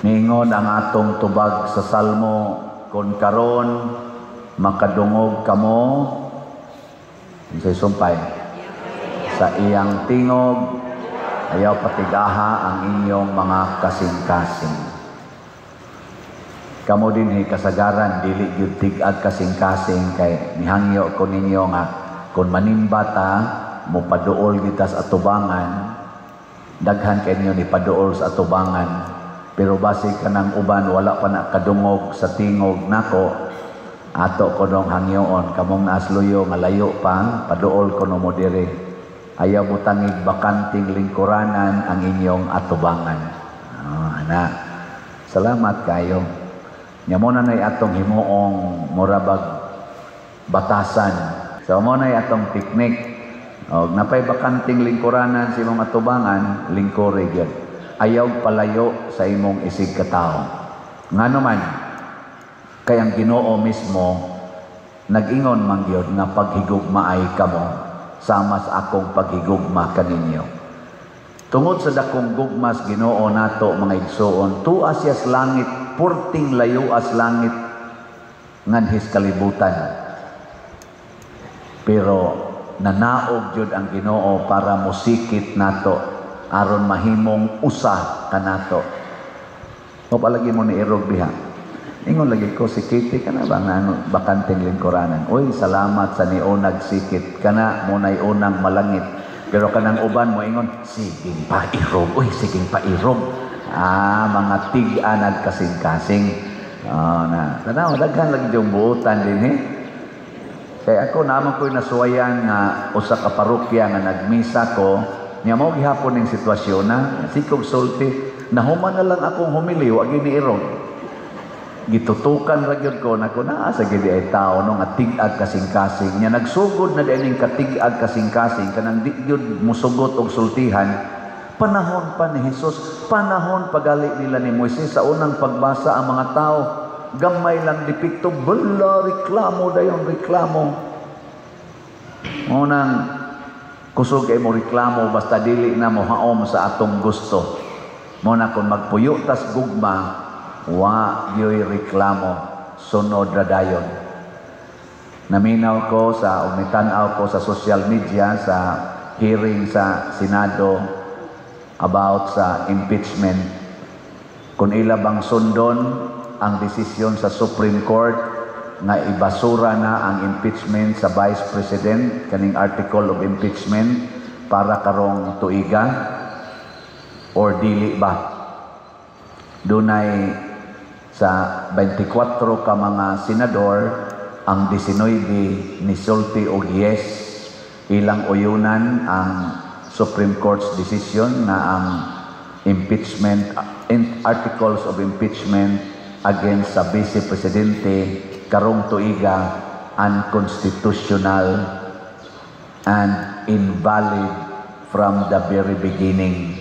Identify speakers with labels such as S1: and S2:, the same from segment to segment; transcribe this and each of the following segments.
S1: Ningon ang atong tubag sa Salmo, kung karon makadungog kamo sa sumpay sa iyang tingog, ayaw patigaha ang inyong mga kasing-kasing. Kamo din kasagaran dili gyud tig-ag kasing-kasing kay nihangyo ko ninyo nga kung manimbata mo paduol kita sa atubangan, daghan kay ninyo ni paduol sa atubangan. Pero base ka ng uban, wala pa na kadungog sa tingog nako, ato ko nung hangyoon, kamong naasluyo nga layo pa, paduol ko no mo dire. Ayaw mo tangig bakanting lingkuranan ang inyong atubangan. Anak, salamat kayo. Nya mo na atong himuong murabag batasan. So mo na atong piknik. Og napay bakanting lingkuranan sa imong atubangan, lingkore gyud. Ayaw palayo sa imong isig katao. Nga naman, kay ang Ginoo mismo, nag-ingon man gyud nga paghigugma ay kamo, sama sa akong paghigugma kaninyo. Tungod sa dakong gugmas Ginoo nato mga igsoon, tuas yas langit, purting layo as langit, nganhis kalibutan. Pero nanaog jud ang Ginoo para musikit nato, aron mahimong usa kanato. O palagi mo ni irog biha. Ingon lagi ko, sikiti ka na ba nga bakanting lingkuranan? Uy, salamat sa niunag sikit. Kana mo na'y unang malangit. Pero kanang uban mo ingon, siging pa irog. Uy, siging pa irog. Mga tig-anag kasing-kasing. Tanaw, daghan lagi yung buutan din Kaya ako naman ko'y nasuwayan nga usa ka parokya nga nagmisa ko. Niya mo gihapon ng sitwasyon na sikog sulti, nahuman na lang akong humili, wag iniirog. Gitutukan ra gyud ko nako naa sa gid ay tao no nga tig-ag kasing-kasing. Nya nagsugod na dining katig-ag kasing-kasing kanang di gyud musugot og sultihan. Panahon pa ni Hesus, panahon pagali nila ni Moises sa unang pagbasa ang mga tao gamay lang dipikto, bala reklamo dayon reklamo. Unang kusog kay mo reklamo basta dili na mo haom sa atong gusto. Mo na kung magpuyo tas gugma, wa gyoy reklamo, sunod ra dayon. Naminaw ko sa umitan-aw ko sa social media sa hearing sa Senado about sa impeachment. Kung ila bang sundon ang desisyon sa Supreme Court nga ibasura na ang impeachment sa Vice President, kaning article of impeachment para karong tuiga, or dili ba? Dunay sa 24 ka mga senador, ang 19 nisulti og yes, ilang uyunan ang Supreme Court's decision na ang impeachment, articles of impeachment against sa Vice Presidente karong tuiga unconstitutional and invalid from the very beginning.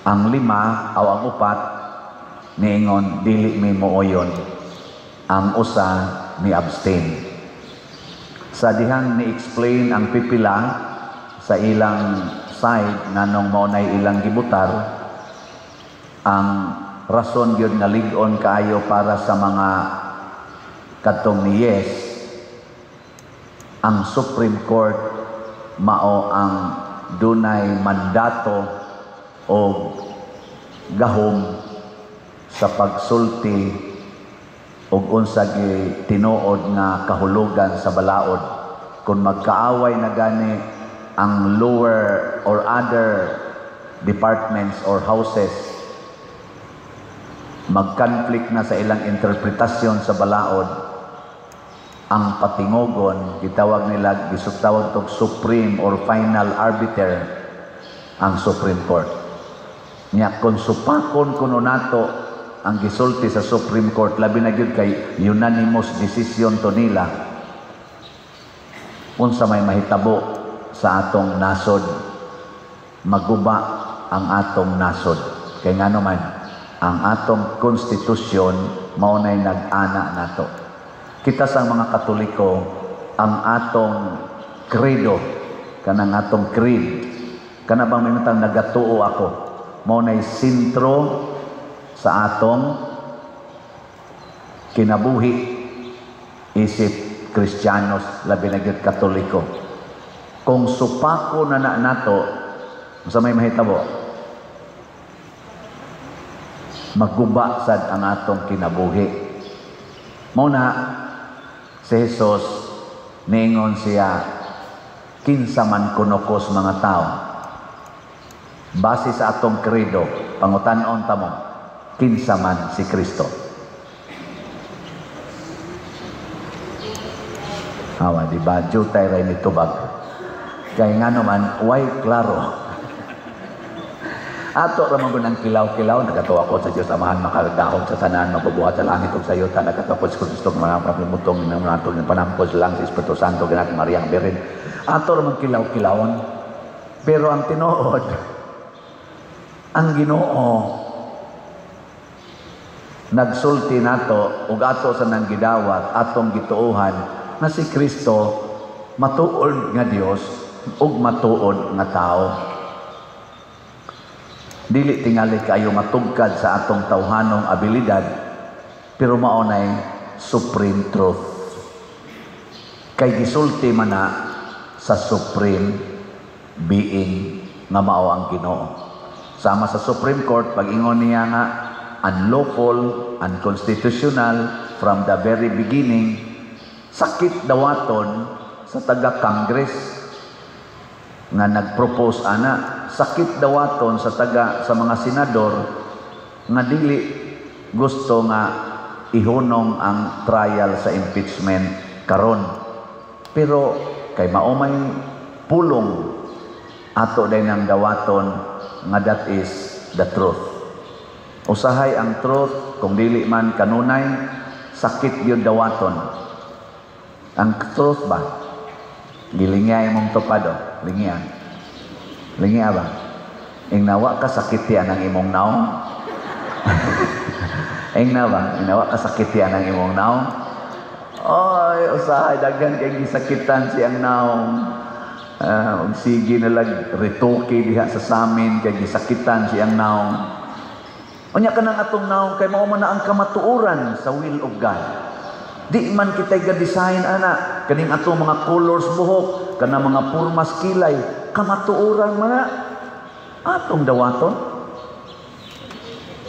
S1: Ang 5 o ang 4 niingon dili mi mooyon, ang usa ni abstain. Sa dihang ni-explain ang pipila sa ilang side nganong mao nay ilang gibutar, ang rason gyud nga lig-on kaayo para sa mga kadtong ni yes, ang Supreme Court mao ang dunay mandato o gahom sa pagsulti og unsa gi tinuod nga kahulugan sa balaod. Kung magkaaway na gani ang lower or other departments or houses, mag-conflict na sa ilang interpretasyon sa balaod, ang patingogon gitawag nila, gisutawag tog supreme or final arbiter ang Supreme Court. Nya kung supakon kuno nato ang gisulti sa Supreme Court, labi na gyud kay unanimous decision to nila, unsa may mahitabo sa atong nasod, maguba ang atong nasod. Kay ngano man ang atong konstitusyon mao nay nag-ana nato. Kita sang mga Katoliko, ang atong credo, kanang atong creed, kana bang minutang nagatuo ako, mao nay sentro sa atong kinabuhi isip Kristiyanos, labi na gyud Katoliko. Kung supako na nato, sa may mahitabo, magguba sad ang atong kinabuhi. Muna, si Jesus, niingon siya, kinsa man kunokos mga tao. Base sa atong kredo, pangutan-on ta mo, kinsa man si Kristo. Awa, di ba? Jutay rin ito bag. Kaya nga naman, why klaro? Ato ramang gunang kilaw-kilaw, nagatuwa ko sa Diyos Amahan, makagahon sa tanan, mabubuhat sa langit ug sa iyo, nagatuwa ko sa Kristo, mga kapimutong, ng natong panampos lang sa Espiritu Santo, ganat Mariang Berin. Ato ramang kilaw-kilawon. Pero ang tinuod, ang Ginoo, nagsulti nato, ug ato sa nang gidawat, atong gituuhan, na si Kristo matuod nga Dios ug matuod nga tao. Dili tingali kayo matugkad sa atong tawhanong abilidad, pero maunay supreme truth. Kay gisulti man na sa supreme being nga mao ang Ginoo. Sama sa Supreme Court, pag-ingon niya nga unlawful, unconstitutional from the very beginning. Sakit dawaton sa taga-Congress nga nag-propose ana, sakit dawaton sa mga senador nga dili gusto nga ihunong ang trial sa impeachment karon. Pero kay maumay pulong ato day nang dawaton nga that is the truth. Usahay ang truth, kung dili man kanunay, sakit yun dawaton. Ang truth ba? Gilingay mong tupado. Lingian. Lingiya ba? Ing nawa ka sakitian ang imong naong? Ing nawa? Ing nawa ka sakitian ang imong naong? Oy, usahay, daghan kay gisakitan siyang naong. Sige na lang, retoke diha sa samin, kay gisakitan siyang naong. Unya ka nang atong naong, kay mao man na ang kamatuoran sa will of God. Di man kita'y ga-design, ana. Kaning atong mga colors buhok, kanang mga purmas kilay, kamatuoran man na. Atong dawaton.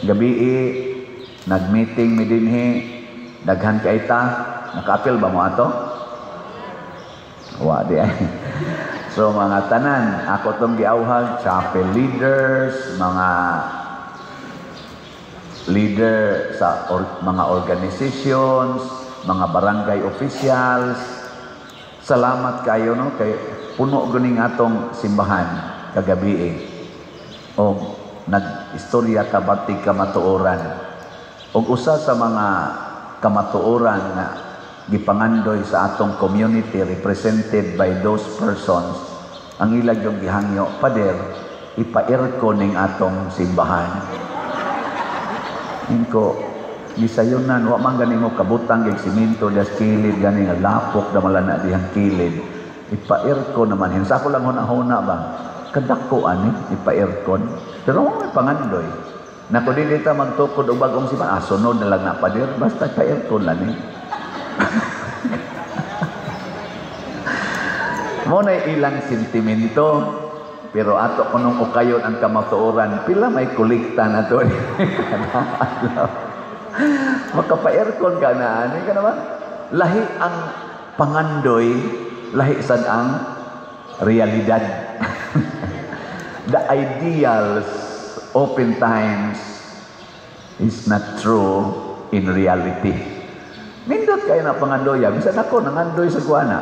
S1: Gabi nag-meeting mi dinhi, daghan kay ta, naka-appeal ba mo ato? Wa di ay. So mga tanan, ako tong giawhag, chapel leaders, mga leader sa mga organizations, mga barangay officials, salamat kayo no kay puno guning atong simbahan kagabi o nag-istorya kabatig kamatuoran og usa sa mga kamatuoran nga gipangandoy sa atong community represented by those persons, ang ilag yung gihangyo, Pader, ipa-aircon ning atong simbahan. Inko gisayunan, wa man gani mo kabutang kay simento das kilid gani nga lapok da malana dihang kilid. Ipa-aircon naman. Hinsa ko lang huna-huna ba? Kadako ani ipa-aircon. Pero may pangandoy. Nako dili ta magtukod og bagong simbahan, sunod na lang na Pader, basta pa-aircon lang ni. Mo na ilang sentimento, pero ato kunong ukayon ang kamatuoran, pila may kolekta na to. Makapa-aircon ka na, ano ka naman? Lahi ang pangandoy, lahi sad ang realidad. The ideals oftentimes is not true in reality. Nindot kayo na pangandoya, bisan ako nangandoy sa kuwana.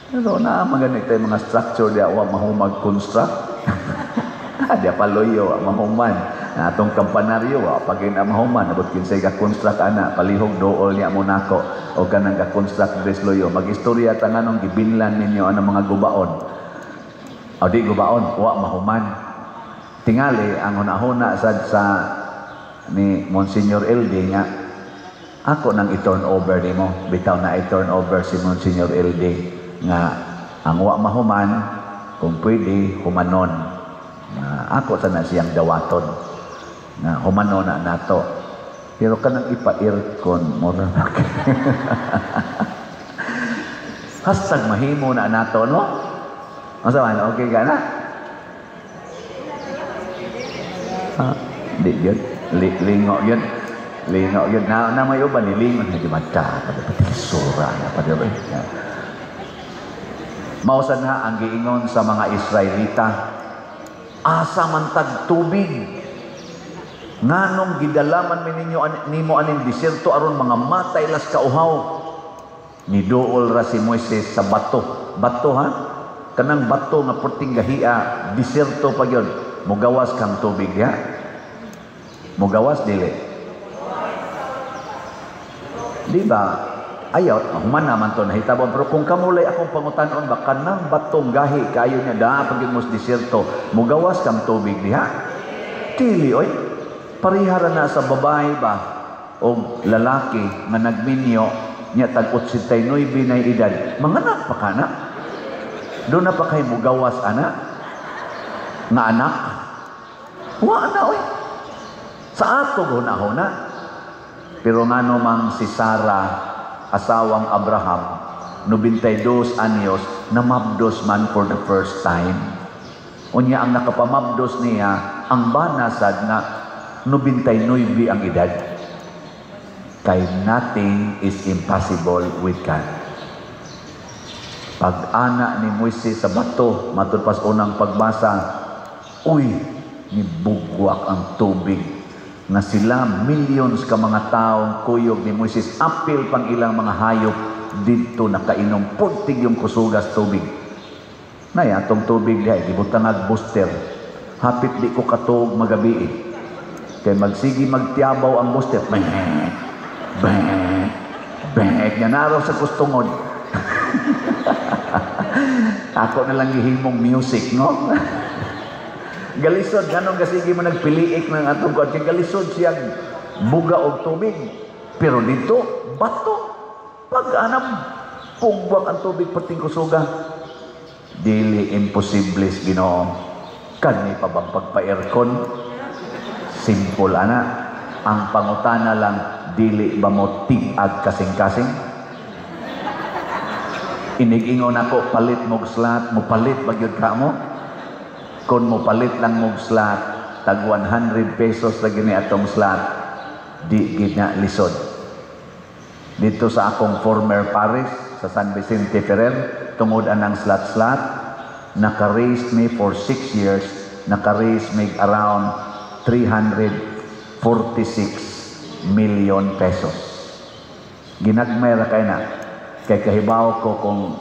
S1: Pero na maganit tayo mga structure di awa mahumag construct. Di paloyo mahuman. Na atong kampanaryo pag mahuman abot kinsay ka construct ana palihog dool niya mo nako o kanang ka construct desloyo magistorya tanganong gibinlan ninyo ang mga gubaon o di gubaon wa mahuman tingali ang hunahuna sad sa ni Monsignor LD nga ako nang i-turn over nimo bitaw na i-turn over si Monsignor LD nga ang wa mahuman kung pwede humanon ako sana siyang dawaton. na humano na nato. Pero kanang ipa-aircon mo na. Hashtag mahimo na nato, no? Masaman, okay ka na? Di yun. Lingo yun. Lingo yun. Na may uban ni lingo. Hindi mata. Pati sura na. Pati ba? Mausan na ang giingon sa mga Israelita. Asa man tag tubig. Nganong gidalaman mi ninyo nimo aning desierto aron mga matay las kauhaw. Niduol ra si Moises sa bato. Bato ha? Kanang bato nga puting gahia, desierto pa yun. Mugawas kang tubig ya. Mugawas dili. Di ba? Ayaw, human naman to nahitabon. Pero kung kamulay akong pangutanon ba, kanang batong gahi kayo niya daa pag yung desierto, mugawas kang tubig diha. Dili, oy. Parihara na sa babae ba o lalaki nga nagminyo niya tag 89 na edad, manganak pa ka na. Doon na pa kayo mugawas anak nga anak. Wa na oy. Sa ato huna-huna. Pero nga namang si Sarah asawang Abraham 92 anyos namabdos man for the first time. Unya ang nakapamabdos niya ang banasad na 99 ang edad. Kay nothing is impossible with God. Pag-ana ni Moises sa bato, matod pas unang pagbasa, uy, nibugwak ang tubig. Na sila, millions ka mga taong kuyog ni Moises, apil pang ilang mga hayop, dito nakainom, puntig yung kusugas tubig. Naya, atong tubig dihay, gibutang booster. Hapit di ko katog magabi. Kay magsigi magtiabaw ang booster. Bek niya naraw sa kustungod. Ako na lang ihimong music, no? Galisod, ganun kasigi mo nagpiliik ng atong kuwan. Kaya galisod siya buga o tubig. Pero dito, bato. Pag-anam, pugwak ang tubig pating kusuga. Dili imposibles, Ginoo. Kani pa bang pagpa-aircon? Simple, ana. Ang pangutana lang, dili ba mo tig-ag kasing-kasing? Inig-ingon ako, palit mong slot, mo palit bagyod ka mo? Kung mo palit lang mong slot, tag 100 pesos lagi ni atong slot, di gina lisod. Dito sa akong former parish, sa San Vicente Ferrer, tungod anang slot-slot, naka-raise me for 6 years, naka-raise me around 346 million pesos. Ginagmay ra kay na. Kay kahibaw ko kung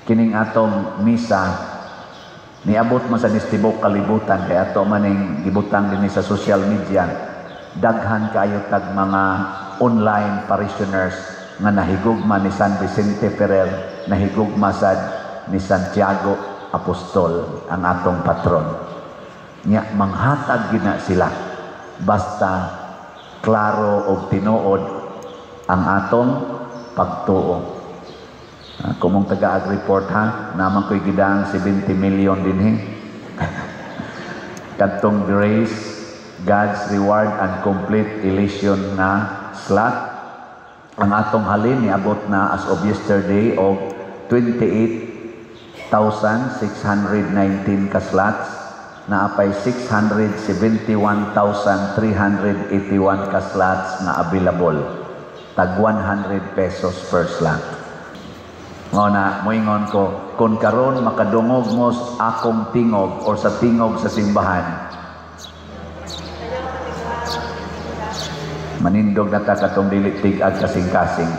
S1: kining atong misa niabot man sa nistibok kalibutan kay ato maning gibutang dinhi sa social media. Daghan kayo tag mga online parishioners nga nahigugma ni San Vicente Ferrer, nahigugma sad ni Santiago Apostol, ang atong patron. Nya manghatag gina sila basta klaro og tinuod ang atong pagtuo. Kung mong taga-ag-report ha, naman ko'y gidang 70 million din he. Kadtong grace, God's reward and complete elation na slot. Ang atong halin niabot na as of yesterday og 28,619 ka slots, na apay 671,381 ka slots na available. Tag 100 pesos per slot. Ngona, moingon ko, kung karon makadungog mo akong tingog or sa tingog sa simbahan, manindog na ta katong dili tig-ag kasing-kasing.